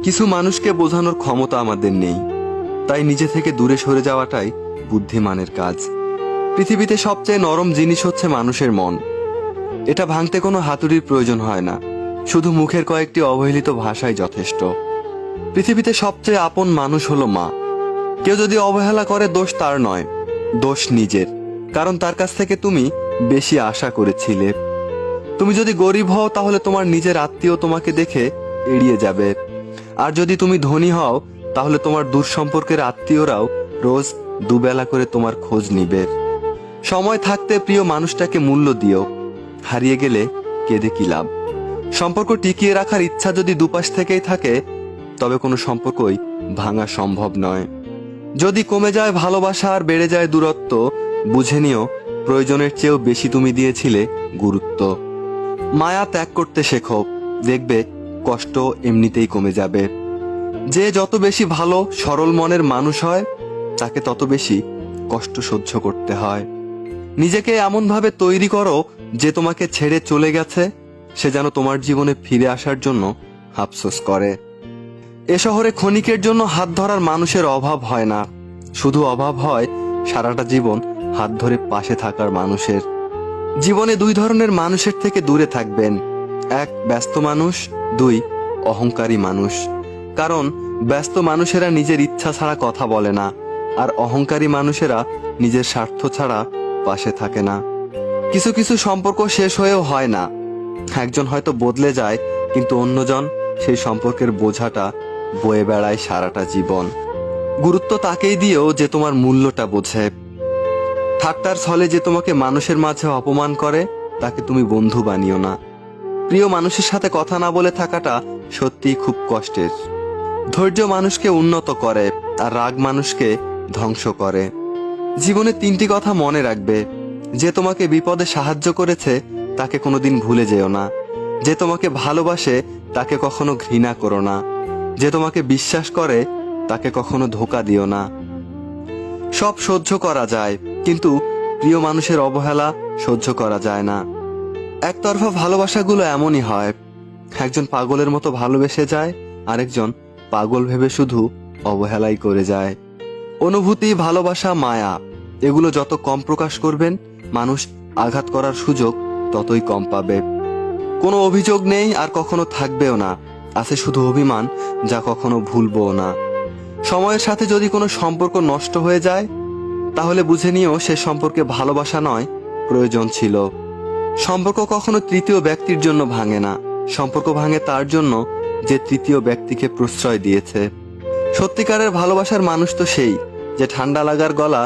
কিছু মানুষকে বোঝানোর ক্ষমতা আমাদের নেই, তাই নিজে থেকে দূরে সরে যাওয়াটাই বুদ্ধিমানের কাজ। পৃথিবীতে সবচেয়ে নরম জিনিস হচ্ছে মানুষের মন। এটা ভাঙতে কোনো হাতুড়ির প্রয়োজন হয় না, শুধু মুখের কয়েকটি অবহেলিত ভাষাই যথেষ্ট। পৃথিবীতে সবচেয়ে আপন মানুষ হলো মা। কেউ যদি অবহেলা করে, দোষ তার নয়, দোষ নিজের, কারণ তার কাছ থেকে তুমি বেশি আশা করেছিলে। তুমি যদি গরিব হও, তাহলে তোমার নিজের আত্মীয় তোমাকে দেখে এড়িয়ে যাবে। আর যদি তুমি ধনী হও, তাহলে তোমার দূর সম্পর্কের আত্মীয়রাও রোজ দুবেলা করে তোমার খোঁজ নিবে। সময় থাকতে প্রিয় মানুষটাকে মূল্য দিও, হারিয়ে গেলে কেঁদে কি লাভ। সম্পর্ক টিকিয়ে রাখার ইচ্ছা যদি দুপাশ থেকেই থাকে, তবে কোনো সম্পর্কই ভাঙা সম্ভব নয়। যদি কমে যায় ভালোবাসা আর বেড়ে যায় দূরত্ব, বুঝে নিও প্রয়োজনের চেয়েও বেশি তুমি দিয়েছিলে গুরুত্ব। মায়া ত্যাগ করতে শেখো, দেখবে কষ্ট এমনিতেই কমে যাবে। যে যত বেশি ভালো সরল মনের মানুষ হয়, তাকে তত বেশি কষ্ট সহ্য করতে হয়। নিজেকে এমনভাবে তৈরি করো যে তোমাকে ছেড়ে চলে গেছে সে যেন তোমার জীবনে ফিরে আসার জন্য আফসোস করে। এ শহরে ক্ষণিকের জন্য হাত ধরার মানুষের অভাব হয় না, শুধু অভাব হয় সারাটা জীবন হাত ধরে পাশে থাকার মানুষের। জীবনে দুই ধরনের মানুষের থেকে দূরে থাকবেন, এক ব্যস্ত মানুষ, দুই অহংকারী মানুষ। কারণ ব্যস্ত মানুষেরা নিজের ইচ্ছা ছাড়া কথা বলে না, আর অহংকারী মানুষেরা নিজের স্বার্থ ছাড়া পাশে থাকে না। কিছু কিছু সম্পর্ক শেষ হয়েও হয় না, একজন হয়তো বদলে যায়, কিন্তু অন্যজন সেই সম্পর্কের বোঝাটা বয়ে বেড়ায় সারাটা জীবন। গুরুত্ব তাকেই দিও যে তোমার মূল্যটা বোঝে। ঠাট্টার ছলে যে তোমাকে মানুষের মাঝে অপমান করে, তাকে তুমি বন্ধু বানিও না। প্রিয় মানুষের সাথে কথা না বলে থাকাটা সত্যিই খুব কষ্টের। ধৈর্য মানুষকে উন্নত করে, আর রাগ মানুষকে ধ্বংস করে। জীবনে তিনটি কথা মনে রাখবে: যে তোমাকে বিপদে সাহায্য করেছে তাকে কোনোদিন ভুলে যেও না, যে তোমাকে ভালোবাসে তাকে কখনো ঘৃণা করো না, যে তোমাকে বিশ্বাস করে তাকে কখনো ধোঁকা দিও না। সব সহ্য করা যায়, কিন্তু প্রিয় মানুষের অবহেলা সহ্য করা যায় না। একতরফা ভালোবাসাগুলো এমনই হয়, একজন পাগলের মতো ভালোবেসে যায়, আরেকজন পাগল ভেবে শুধু অবহেলাই করে যায়। অনুভূতি, ভালোবাসা, মায়া, এগুলো যত কম প্রকাশ করবেন, মানুষ আঘাত করার সুযোগ ততই কম পাবে। কোনো অভিযোগ নেই আর কখনো থাকবেও না, আছে শুধু অভিমান, যা কখনো ভুলবও না। সময়ের সাথে যদি কোনো সম্পর্ক নষ্ট হয়ে যায়, তাহলে বুঝে নিও সে সম্পর্কে ভালোবাসা নয়, প্রয়োজন ছিল। সম্পর্ক কখনো তৃতীয় ব্যক্তির জন্য ভাঙে না, সম্পর্ক ভাঙে তার জন্য যে তৃতীয় ব্যক্তিকে প্রশ্রয় দিয়েছে। সত্যিকারের ভালোবাসার মানুষ তো সেই যে ঠান্ডা লাগার গলা